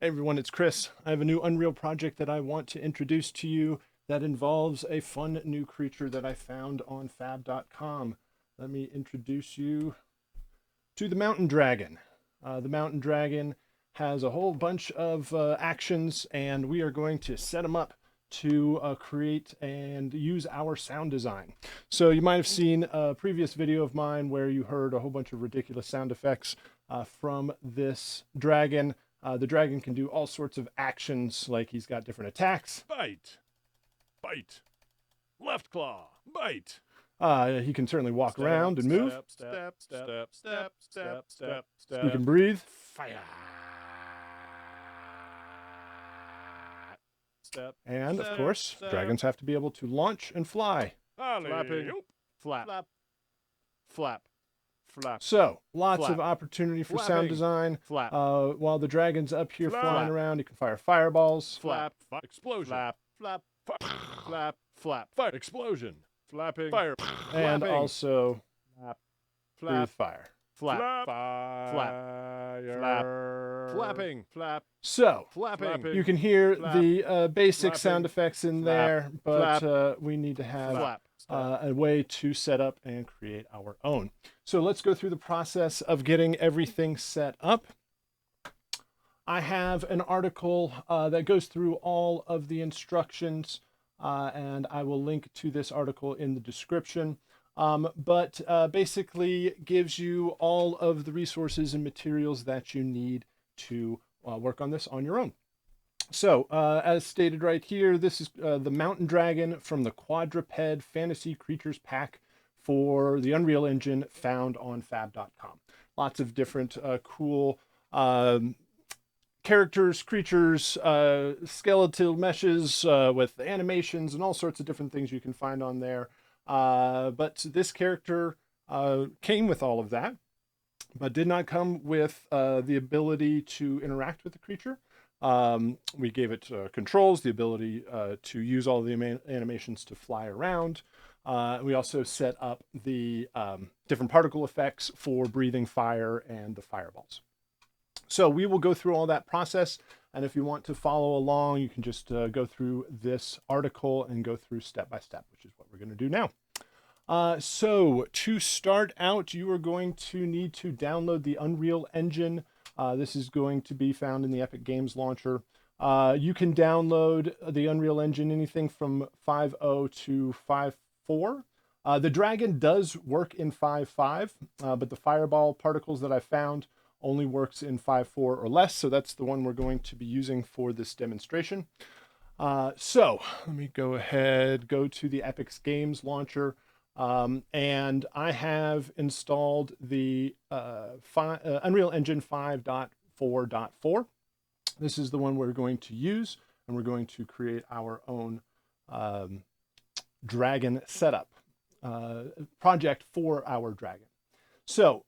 Hey everyone, it's Chris. I have a new Unreal project that I want to introduce to you that involves a fun new creature that I found on fab.com. Let me introduce you to the Mountain Dragon. The Mountain Dragon has a whole bunch of actions, and we are going to set them up to create and use our sound design. So you might have seen a previous video of mine where you heard a whole bunch of ridiculous sound effects from this dragon. The dragon can do all sorts of actions, like he's got different attacks. Bite. Bite. Left claw. Bite. He can certainly walk around and move. Step, step, step, step, step, step. He can breathe. Fire. Step. And, of course, dragons have to be able to launch and fly. Flapping. Flap. Flap. Flap. Flap. So, lots Flap. of opportunity for sound Flapping. Design. Flap. While the dragon's up here Flap. flying around, he can fire fireballs. Flap. Explosion. Flap. Flap. Flap. Flap. Fire. Explosion. Flapping. Fire. And Flapping. also Flap. breathe Flap. fire. Flap. Fire. Flap. Flapping. Flap. So, Flapping. you can hear Flap. the basic Flapping. sound effects in Flap. there, but Flap. we need to have Flap. a way to set up and create our own. So let's go through the process of getting everything set up. I have an article that goes through all of the instructions, and I will link to this article in the description. But basically gives you all of the resources and materials that you need to work on this on your own. So, as stated right here, this is the Mountain Dragon from the Quadruped Fantasy Creatures pack for the Unreal Engine found on fab.com. Lots of different cool characters, creatures, skeletal meshes with animations and all sorts of different things you can find on there. But this character came with all of that, but did not come with the ability to interact with the creature. We gave it controls, the ability to use all the animations to fly around. We also set up the different particle effects for breathing fire and the fireballs. So we will go through all that process. And if you want to follow along, you can just go through this article and go through step by step, which is what we're going to do now. So to start out, you are going to need to download the Unreal Engine. This is going to be found in the Epic Games Launcher. You can download the Unreal Engine anything from 5.0 to 5.4. The Dragon does work in 5.5, but the fireball particles that I found only works in 5.4 or less. So that's the one we're going to be using for this demonstration. So let me go ahead, go to the Epic Games Launcher. And I have installed the Unreal Engine 5.4.4. This is the one we're going to use, and we're going to create our own dragon setup project for our dragon. So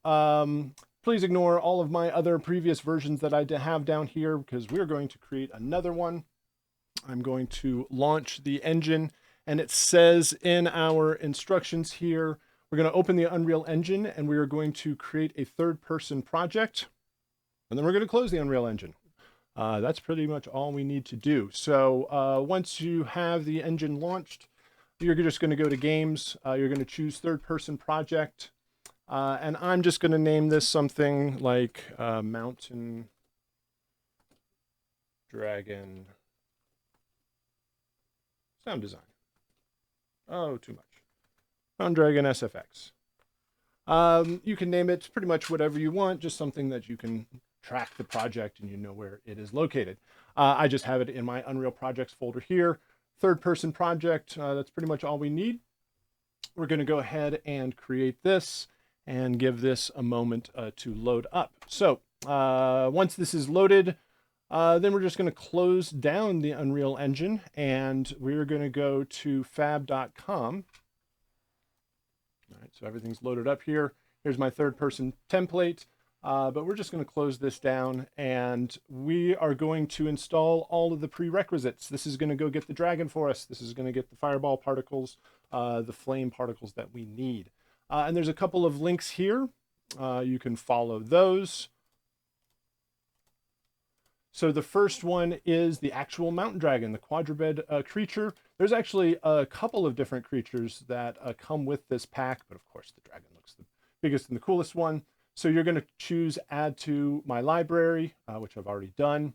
please ignore all of my other previous versions that I have down here, because we're going to create another one. I'm going to launch the engine. And it says in our instructions here, we're going to open the Unreal Engine and we are going to create a third-person project. And then we're going to close the Unreal Engine. That's pretty much all we need to do. So once you have the engine launched, you're just going to go to Games. You're going to choose third-person project. And I'm just going to name this something like Mountain Dragon Sound Design. Oh, too much. Mountain Dragon SFX. You can name it pretty much whatever you want, just something that you can track the project and you know where it is located. I just have it in my Unreal Projects folder here. Third person project, that's pretty much all we need. We're going to go ahead and create this and give this a moment to load up. So once this is loaded, then we're just going to close down the Unreal Engine and we're going to go to fab.com. All right, so everything's loaded up here. Here's my third person template, but we're just going to close this down and we are going to install all of the prerequisites. This is going to go get the dragon for us. This is going to get the fireball particles, the flame particles that we need. And there's a couple of links here. You can follow those. So the first one is the actual mountain dragon, the quadruped creature. There's actually a couple of different creatures that come with this pack, but of course the dragon looks the biggest and the coolest one. So you're going to choose add to my library, which I've already done.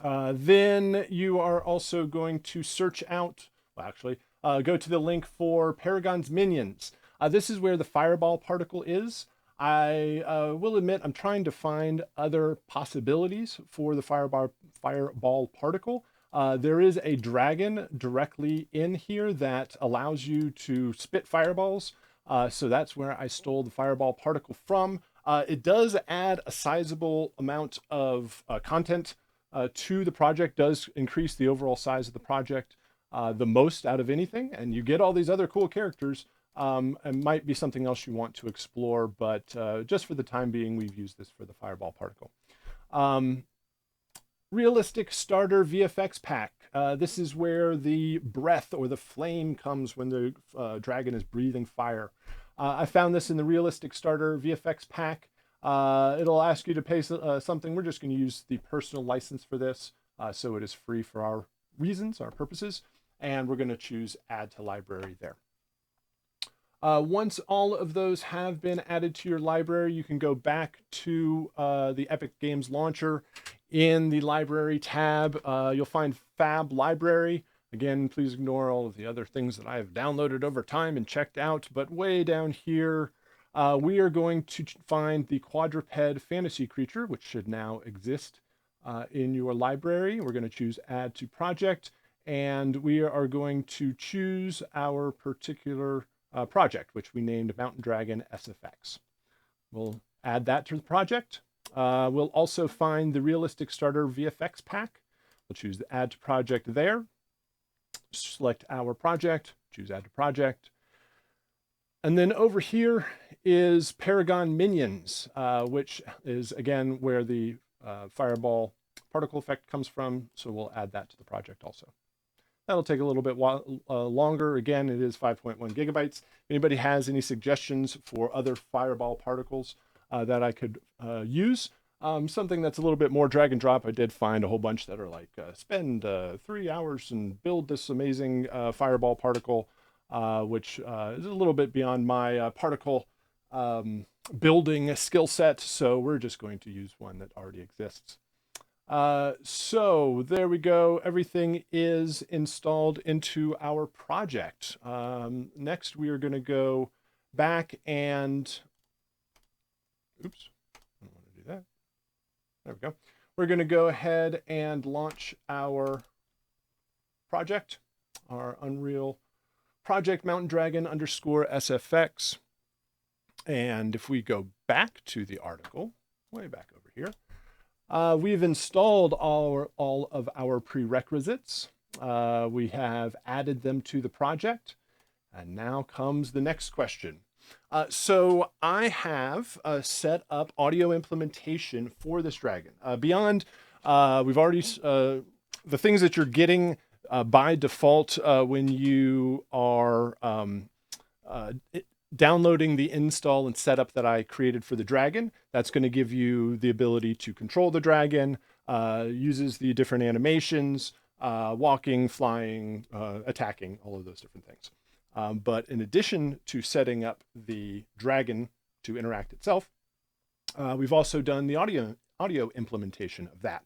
Then you are also going to search out, well, actually, go to the link for Paragon's Minions. This is where the fireball particle is. I will admit I'm trying to find other possibilities for the fireball particle. There is a dragon directly in here that allows you to spit fireballs. So that's where I stole the fireball particle from. It does add a sizable amount of content to the project, does increase the overall size of the project the most out of anything, and you get all these other cool characters. It might be something else you want to explore, but just for the time being, we've used this for the fireball particle. Realistic starter VFX pack. This is where the breath or the flame comes when the dragon is breathing fire. I found this in the realistic starter VFX pack. It'll ask you to pay something. We're just going to use the personal license for this, so it is free for our reasons, our purposes, and we're going to choose add to library there. Once all of those have been added to your library, you can go back to the Epic Games launcher. In the library tab, you'll find Fab Library. Again, please ignore all of the other things that I have downloaded over time and checked out, but way down here, we are going to find the Quadruped Fantasy Creature, which should now exist in your library. We're going to choose Add to Project, and we are going to choose our particular project, which we named Mountain Dragon SFX. We'll add that to the project. We'll also find the Realistic Starter VFX pack. We'll choose the Add to Project there. Select our project, choose Add to Project. And then over here is Paragon Minions, which is, again, where the fireball particle effect comes from. So we'll add that to the project also. That'll take a little bit longer. Again, it is 5.1 gigabytes. If anybody has any suggestions for other fireball particles that I could use, something that's a little bit more drag and drop, I did find a whole bunch that are like, spend 3 hours and build this amazing fireball particle, which is a little bit beyond my particle building skill set. So we're just going to use one that already exists. So there we go. Everything is installed into our project. Next, we are going to go back and, oops, I don't want to do that. There we go. We're going to go ahead and launch our project, our Unreal Project Mountain Dragon _SFX. And if we go back to the article, way back over here, we've installed all of our prerequisites. We have added them to the project. And now comes the next question. So I have set up audio implementation for this dragon. Beyond, we've already, the things that you're getting by default when you are downloading the install and setup that I created for the dragon. That's going to give you the ability to control the dragon, uses the different animations, walking, flying, attacking, all of those different things. But in addition to setting up the dragon to interact itself, we've also done the audio implementation of that,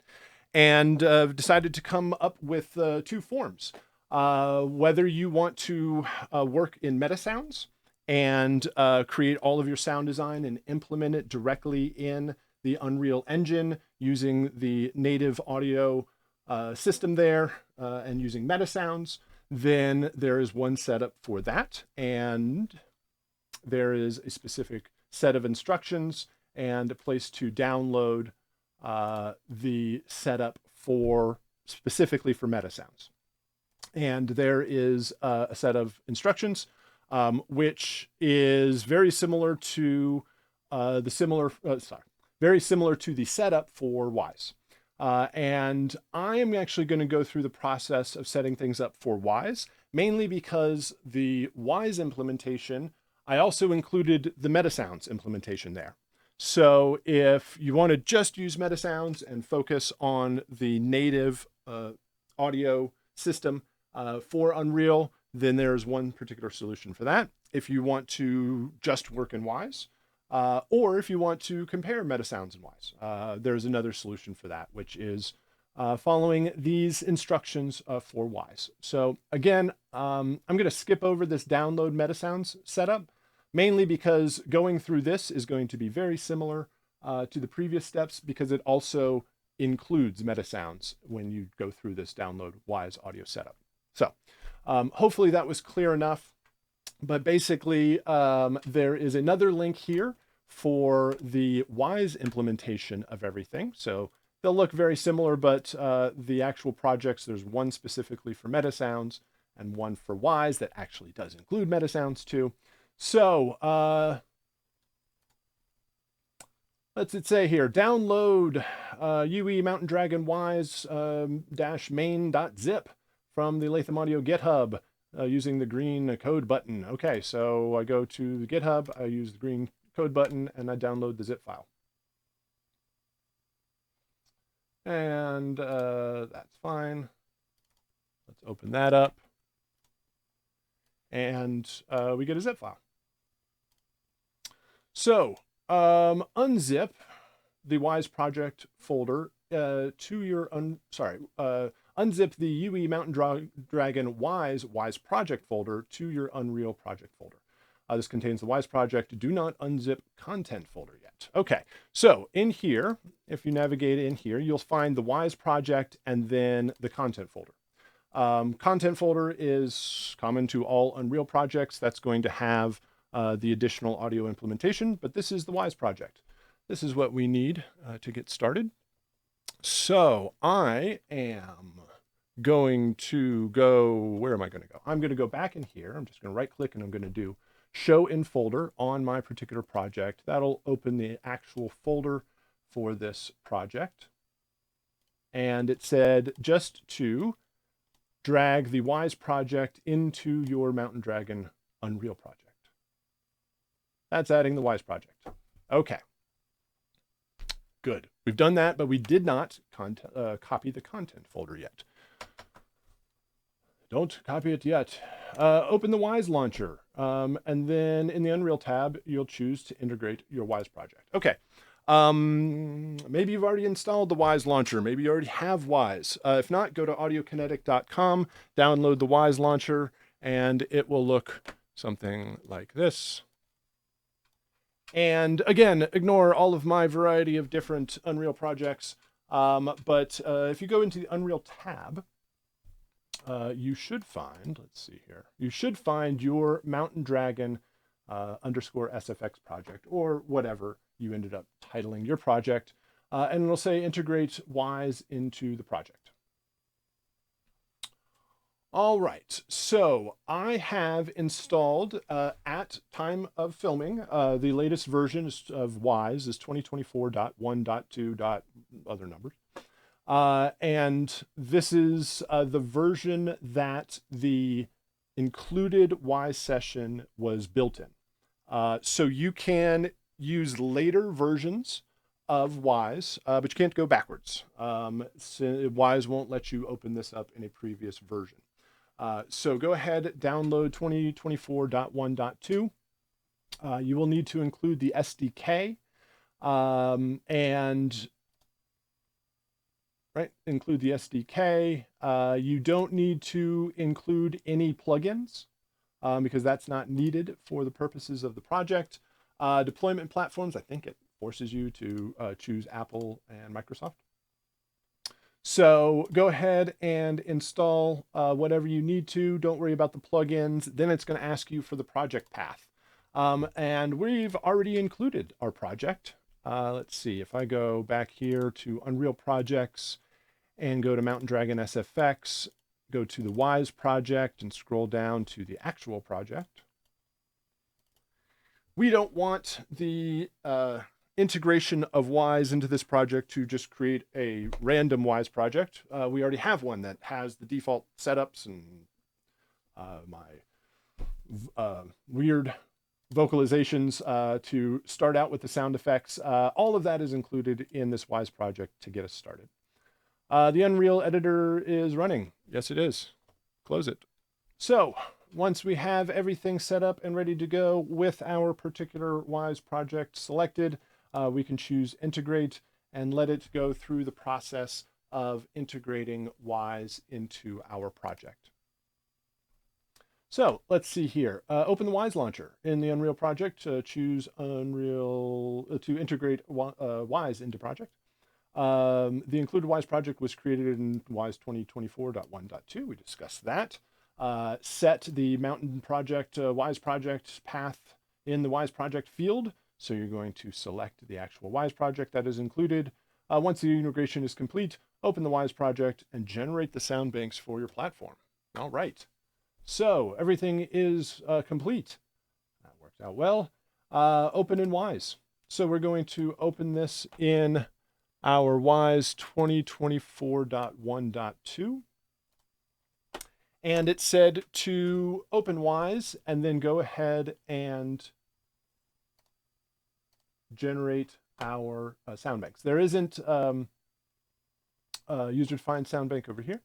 and decided to come up with 2 forms. Whether you want to work in Metasounds and create all of your sound design and implement it directly in the Unreal Engine using the native audio system there and using Metasounds, then there is one setup for that. And there is a specific set of instructions and a place to download the setup for specifically for Metasounds. And there is a set of instructions which is very similar to very similar to the setup for Wwise. And I am actually going to go through the process of setting things up for Wwise, mainly because the Wwise implementation, I also included the Metasounds implementation there. So if you want to just use Metasounds and focus on the native audio system for Unreal, then there's one particular solution for that. If you want to just work in Wwise, or if you want to compare Metasounds and Wwise, there's another solution for that, which is following these instructions for Wwise. So again, I'm going to skip over this download Metasounds setup, mainly because going through this is going to be very similar to the previous steps, because it also includes Metasounds when you go through this download Wwise audio setup. So hopefully that was clear enough. But basically, there is another link here for the Wwise implementation of everything. So they'll look very similar, but the actual projects, there's one specifically for Metasounds and one for Wwise that actually does include Metasounds too. So let's say here, download UE Mountain Dragon Wwise -main.zip from the Latham Audio GitHub using the green code button. Okay, so I go to the GitHub, I use the green code button, and I download the zip file. And that's fine. Let's open that up. And we get a zip file. So unzip the Wwise project folder to your, unzip the UE Mountain Dragon Wwise project folder to your Unreal project folder. This contains the Wwise project. Do not unzip content folder yet. Okay, so in here, if you navigate in here, you'll find the Wwise project and then the content folder. Content folder is common to all Unreal projects. That's going to have the additional audio implementation, but this is the Wwise project. This is what we need to get started. So I am going to go, where am I going to go? I'm going to go back in here. I'm just going to right click and I'm going to do show in folder on my particular project. That'll open the actual folder for this project. And it said just to drag the Wwise project into your Mountain Dragon Unreal project. That's adding the Wwise project. Okay. Good. We've done that, but we did not copy the content folder yet. Don't copy it yet. Open the Wwise launcher, and then in the Unreal tab, you'll choose to integrate your Wwise project. Okay. Maybe you've already installed the Wwise launcher. Maybe you already have Wwise. If not, go to audiokinetic.com, download the Wwise launcher, and it will look something like this. And again, ignore all of my variety of different Unreal projects. But if you go into the Unreal tab, you should find, let's see here, you should find your Mountain Dragon _SFX project, or whatever you ended up titling your project. And it'll say integrate Wwise into the project. All right, so I have installed at time of filming, the latest version of Wwise is 2024.1.2. other numbers. And this is the version that the included Wwise session was built in. So you can use later versions of Wwise, but you can't go backwards. So Wwise won't let you open this up in a previous version. So go ahead, download 2024.1.2. You will need to include the SDK and include the SDK. You don't need to include any plugins because that's not needed for the purposes of the project. Deployment platforms, I think it forces you to choose Apple and Microsoft. So go ahead and install whatever you need to. Don't worry about the plugins. Then it's going to ask you for the project path. And we've already included our project. Let's see, if I go back here to Unreal Projects and go to Mountain Dragon SFX, go to the Wwise project and scroll down to the actual project. We don't want the integration of Wwise into this project to just create a random Wwise project. We already have one that has the default setups and my weird vocalizations to start out with the sound effects. All of that is included in this Wwise project to get us started. The Unreal editor is running. Yes, it is. Close it. So once we have everything set up and ready to go with our particular Wwise project selected, we can choose integrate and let it go through the process of integrating Wwise into our project. So let's see here. Open the Wwise launcher in the Unreal project. Choose Unreal to integrate Wwise into project. The included Wwise project was created in Wwise 2024.1.2. We discussed that. Set the mountain project, Wwise project path in the Wwise project field. So you're going to select the actual Wwise project that is included. Once the integration is complete, open the Wwise project and generate the sound banks for your platform. All right. So everything is complete. That worked out well. Open in Wwise. So we're going to open this in our Wwise 2024.1.2. And it said to open Wwise and then go ahead and generate our sound banks. There isn't user-defined sound bank over here.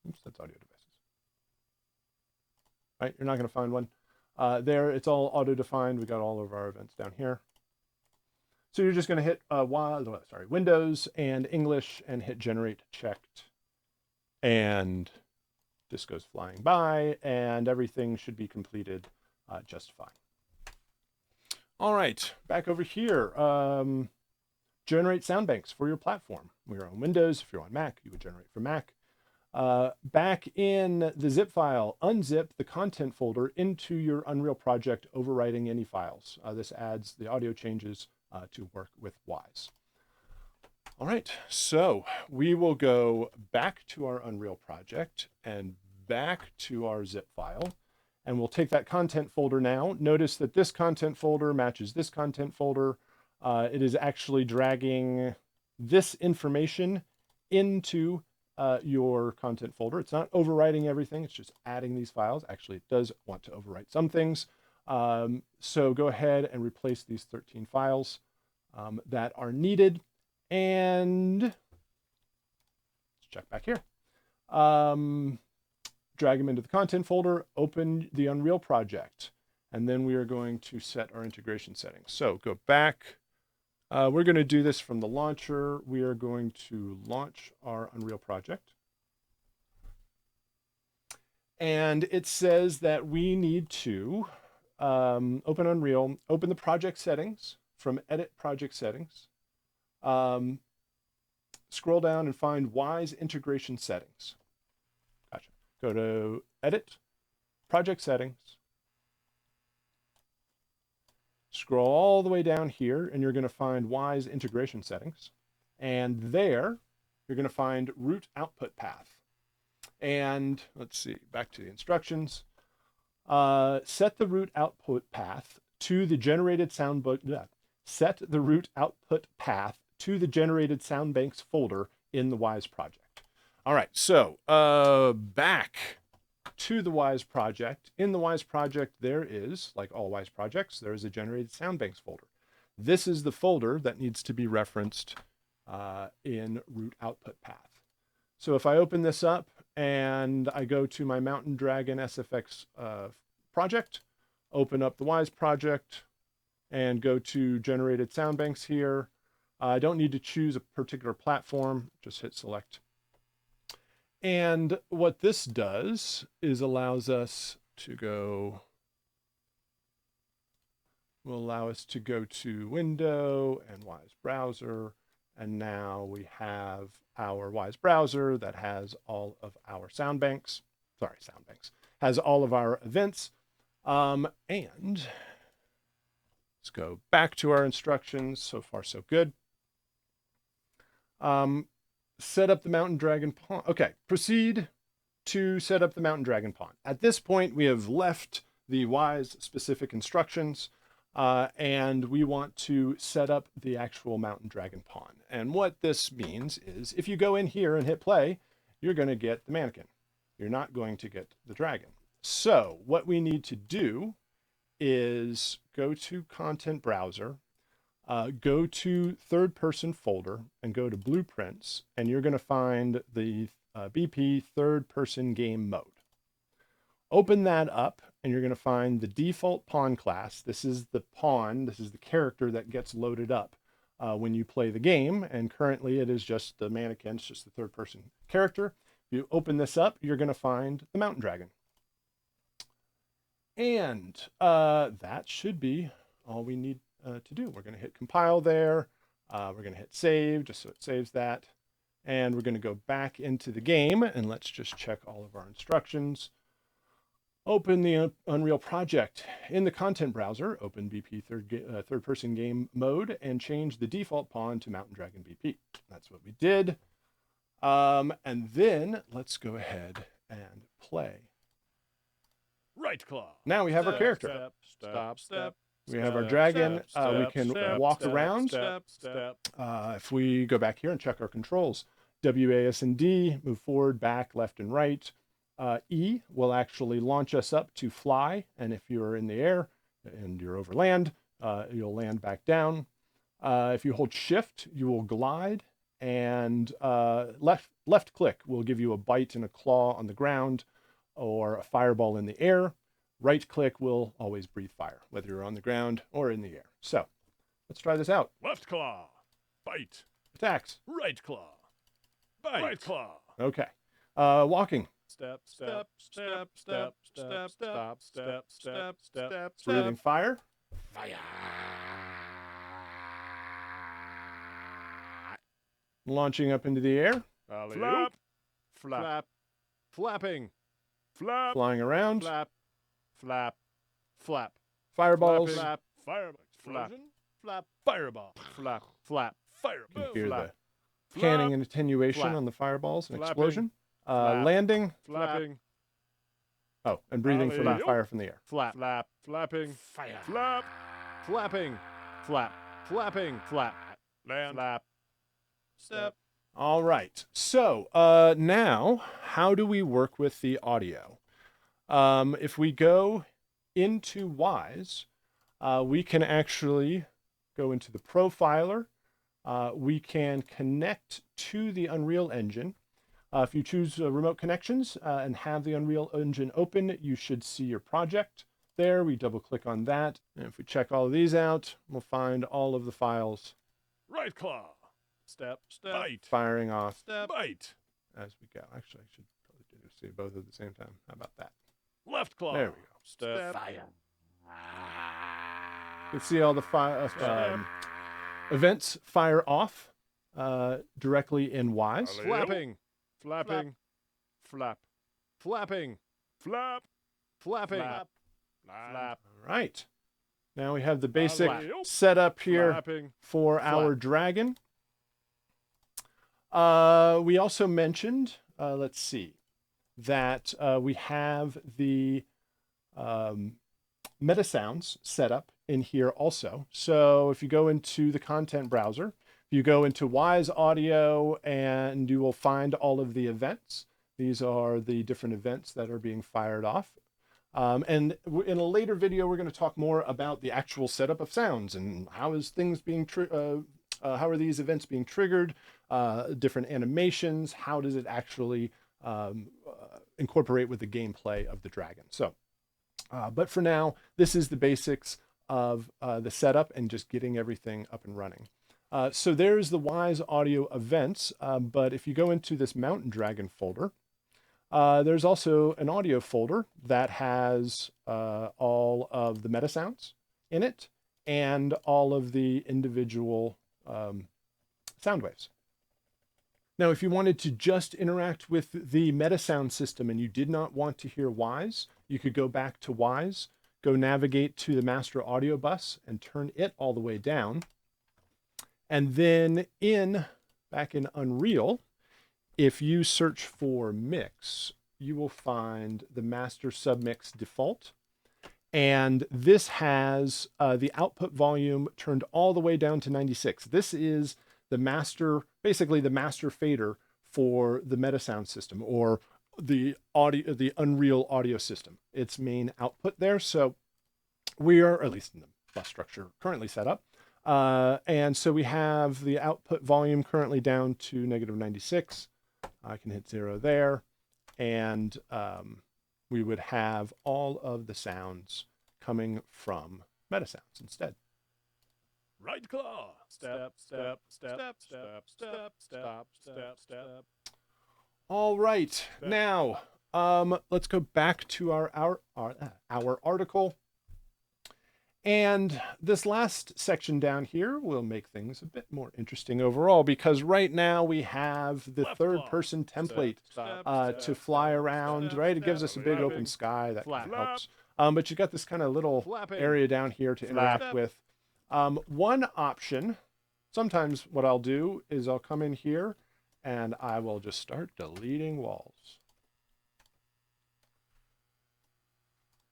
Oops, that's audio devices. Right, you're not going to find one. There, it's all auto-defined. We got all of our events down here. So you're just going to hit Windows and English and hit generate checked. And this goes flying by and everything should be completed just fine. All right, back over here. Generate sound banks for your platform. We're on Windows. If you're on Mac, you would generate for Mac. Back in the zip file, unzip the content folder into your Unreal project, overwriting any files. This adds the audio changes to work with Wwise. All right, so we will go back to our Unreal project and back to our zip file, and we'll take that content folder now. Notice that this content folder matches this content folder. It is actually dragging this information into your content folder. It's not overwriting everything, it's just adding these files. Actually, it does want to overwrite some things. So go ahead and replace these 13 files that are needed. And let's check back here. Drag them into the content folder, open the Unreal project, and then we are going to set our integration settings. So go back. We're going to do this from the launcher. We are going to launch our Unreal project. And it says that we need to open Unreal, open the project settings from Edit Project Settings. Scroll down and find Wwise Integration Settings. Gotcha. Go to Edit, Project Settings. Scroll all the way down here and you're going to find Wwise Integration Settings. And there, you're going to find Root Output Path. And let's see, back to the instructions. Set the root output path to the generated sound set the root output path to the generated sound banks folder in the Wwise project. All right, so back to the Wwise project. In the Wwise project, there is, like all Wwise projects, there is a generated sound banks folder. This is the folder that needs to be referenced in root output path. So if I open this up and I go to my Mountain Dragon SFX project, open up the Wwise project, and go to generated sound banks here. I don't need to choose a particular platform, just hit select. And what this does is allows us to go, will allow us to go to Window and Wwise Browser. And now we have our Wwise Browser that has all of our sound banks, has all of our events. And let's go back to our instructions. So far, so good. Set up the Mountain Dragon pawn. Okay, proceed to set up the Mountain Dragon pawn. At this point, we have left the Wwise specific instructions and we want to set up the actual Mountain Dragon pawn. And what this means is if you go in here and hit play, you're going to get the mannequin. You're not going to get the dragon. So what we need to do is go to Content Browser, go to Third Person folder, and go to Blueprints, and you're going to find the BP Third Person Game Mode. Open that up, and you're going to find the default pawn class. This is the pawn. This is the character that gets loaded up when you play the game, and currently it is just the mannequin. It's just the third person character. If you open this up, you're going to find the mountain dragon. And that should be all we need to do. We're going to hit compile there. We're going to hit save just so it saves that. And we're going to go back into the game, and let's just check all of our instructions. Open the Unreal project. In the content browser, open BP third person game mode and change the default pawn to Mountain Dragon BP. That's what we did. And then let's go ahead and play. Right claw. Now we have our character. Step. We have our dragon. We can walk around. Step. If we go back here and check our controls, W, A, S, and D, move forward, back, left, and right. E will actually launch us up to fly, and if you're in the air and you're over land, you'll land back down. If you hold shift, you will glide, and left click will give you a bite and a claw on the ground or a fireball in the air. Right click will always breathe fire, whether you're on the ground or in the air. So let's try this out. Left claw. Bite. Attacks. Right claw. Bite. Right claw. Okay. Walking. Step. Breathing fire. Fire. Launching up into the air. Flap. Flapping. Flap. Flying around. Flap. Fireballs. Flap. Fireball. Explosion. Flap. Fireball. Flap. Fireball. You can hear Flap. the canning and attenuation Flap. on the fireballs and Flapping. explosion. Flap. Landing. Flapping. Oh, and breathing from that Alley-oop. fire from the air. Flap. Flapping. Fire. Flap. Flapping. Flap. Flapping. Flap. Land. Flap. Step. All right. So now, how do we work with the audio? If we go into Wwise, we can actually go into the profiler. We can connect to the Unreal Engine. If you choose remote connections and have the Unreal Engine open, you should see your project there. We double click on that. And if we check all of these out, we'll find all of the files Right claw. Step. Bite. firing off Step. Bite. as we go. Actually, I should probably see both at the same time. How about that? Left claw. There we go. Step. Fire. You can see all the events fire off directly in Wwise. Flapping. Flapping. Flap. Flapping. Flap. Flapping. Flap. All right. Now we have the basic Alley-oop. setup here Flapping. for our dragon. We also mentioned, let's see, that we have the Metasounds set up in here also. So if you go into the content browser, you go into Wwise Audio, and you will find all of the events. These are the different events that are being fired off. And in a later video, we're going to talk more about the actual setup of sounds and how is things being how are these events being triggered, different animations, how does it actually incorporate with the gameplay of the dragon. So, but for now, this is the basics of the setup and just getting everything up and running. So there's the Wwise Audio events, but if you go into this Mountain Dragon folder, there's also an audio folder that has all of the Metasounds in it and all of the individual sound waves. Now, if you wanted to just interact with the Metasound system and you did not want to hear Wwise, you could go back to Wwise, go navigate to the master audio bus and turn it all the way down. And then back in Unreal, if you search for mix, you will find the master submix default. And this has the output volume turned all the way down to 96. This is the master, basically the master fader for the Metasound system, or the Unreal audio system. Its main output there. So we are, at least in the bus structure currently set up. And so we have the output volume currently down to -96. I can hit 0 there. And we would have all of the sounds coming from Metasounds instead. Right claw. Step, step, step, step, step, step, step, step. All right. Now, let's go back to our article. And this last section down here will make things a bit more interesting overall, because right now we have the third-person template to fly around, right? It gives us a big open sky that helps. But you got this kind of little area down here to interact with. One option, sometimes what I'll do is I'll come in here and I will just start deleting walls.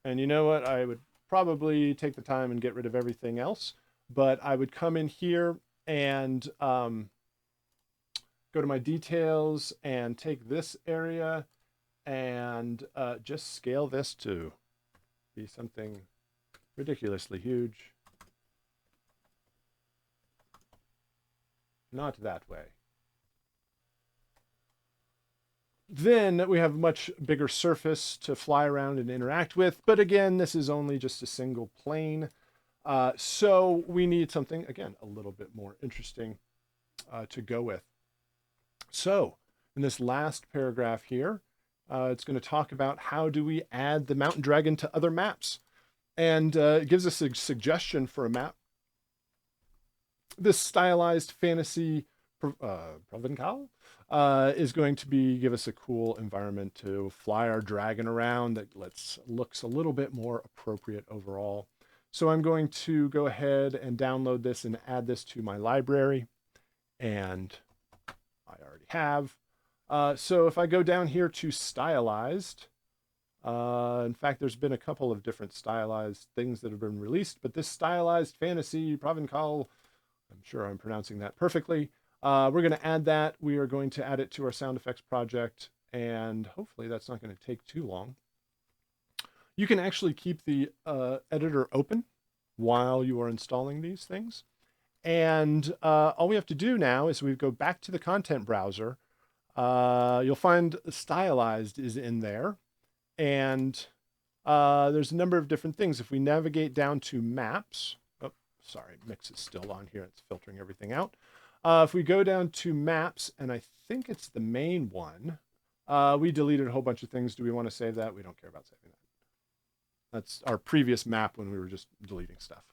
And you know what? I would probably take the time and get rid of everything else, but I would come in here and go to my details and take this area and just scale this to be something ridiculously huge. Not that way. Then we have a much bigger surface to fly around and interact with. But again, this is only just a single plane. So we need something, again, a little bit more interesting to go with. So in this last paragraph here, it's going to talk about how do we add the mountain dragon to other maps. And it gives us a suggestion for a map. This stylized fantasy provencal is going to give us a cool environment to fly our dragon around that looks a little bit more appropriate overall. So I'm going to go ahead and download this and add this to my library, and I already have. So if I go down here to stylized, in fact, there's been a couple of different stylized things that have been released, but this stylized fantasy provencal, I'm sure I'm pronouncing that perfectly. We're going to add that. We are going to add it to our sound effects project, and hopefully that's not going to take too long. You can actually keep the editor open while you are installing these things. And all we have to do now is we go back to the content browser. You'll find stylized is in there. And there's a number of different things. If we navigate down to maps, sorry, mix is still on here. It's filtering everything out. If we go down to maps, and I think it's the main one, we deleted a whole bunch of things. Do we want to save that? We don't care about saving that. That's our previous map when we were just deleting stuff.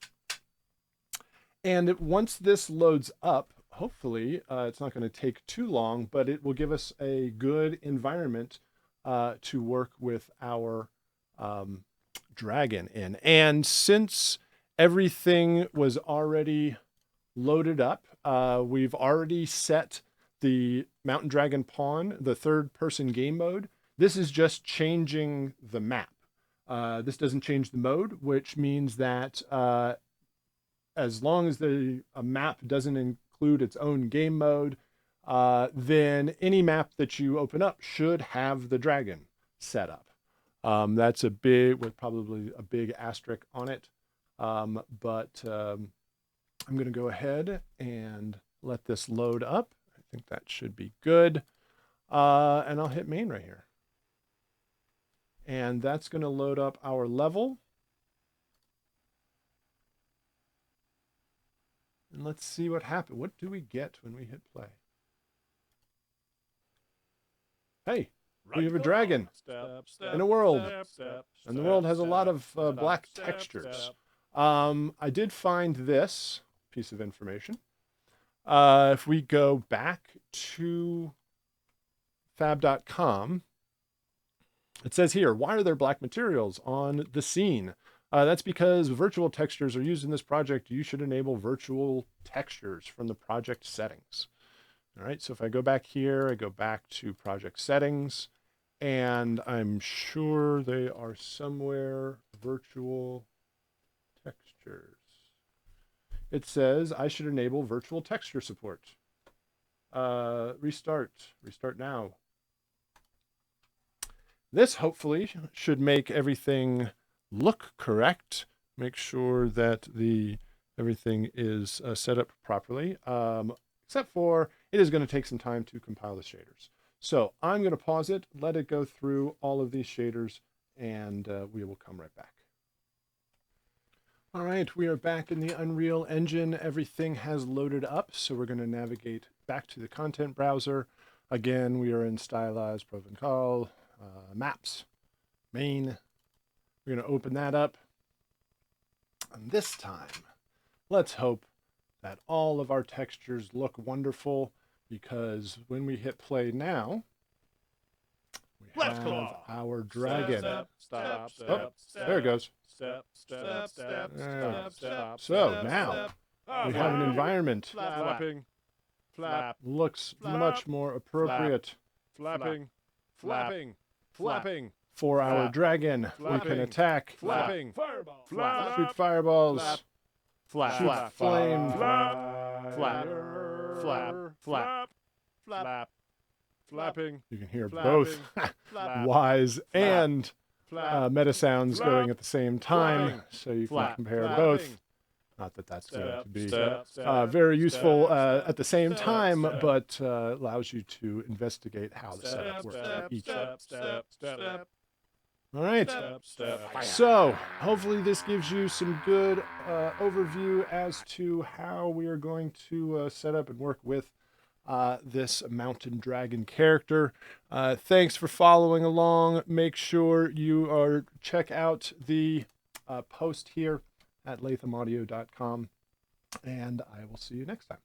And once this loads up, hopefully it's not going to take too long, but it will give us a good environment to work with our dragon in. And since everything was already loaded up, we've already set the Mountain Dragon pawn, the third-person game mode. This is just changing the map. This doesn't change the mode, which means that as long as the map doesn't include its own game mode, then any map that you open up should have the dragon set up. That's probably a big asterisk on it. But I'm going to go ahead and let this load up. I think that should be good. And I'll hit main right here. And that's going to load up our level. And let's see what happens. What do we get when we hit play? Hey, we have a dragon in a world. And the world has a lot of black textures. I did find this piece of information. If we go back to fab.com, it says here, why are there black materials on the scene? That's because virtual textures are used in this project. You should enable virtual textures from the project settings. All right, so if I go back here, I go back to project settings, and I'm sure they are somewhere, virtual textures. It says I should enable virtual texture support. Restart now. This hopefully should make everything look correct make sure that everything is set up properly, except for it is going to take some time to compile the shaders. So I'm going to pause it, let it go through all of these shaders, and we will come right back. All right, we are back in the Unreal Engine. Everything has loaded up, so we're going to navigate back to the content browser. Again, we are in Stylize, Provencal, Maps, Main. We're going to open that up. And this time, let's hope that all of our textures look wonderful, because when we hit play now, we have our dragon. Stop, there it goes. Step. So now we have an environment. Flapping. Flap. Looks much more appropriate. Flapping. For our dragon. We can attack. Flapping. Fireball. Shoot fireballs. Shoot flame. Flapping. You can hear both Wise and Metasounds going at the same time, so you can compare both. Not that that's going to be very useful at the same time, but allows you to investigate how the setup works for each. All right. So hopefully this gives you some good overview as to how we are going to set up and work with this mountain dragon character. Thanks for following along. Make sure you check out the post here at lathamaudio.com, and I will see you next time.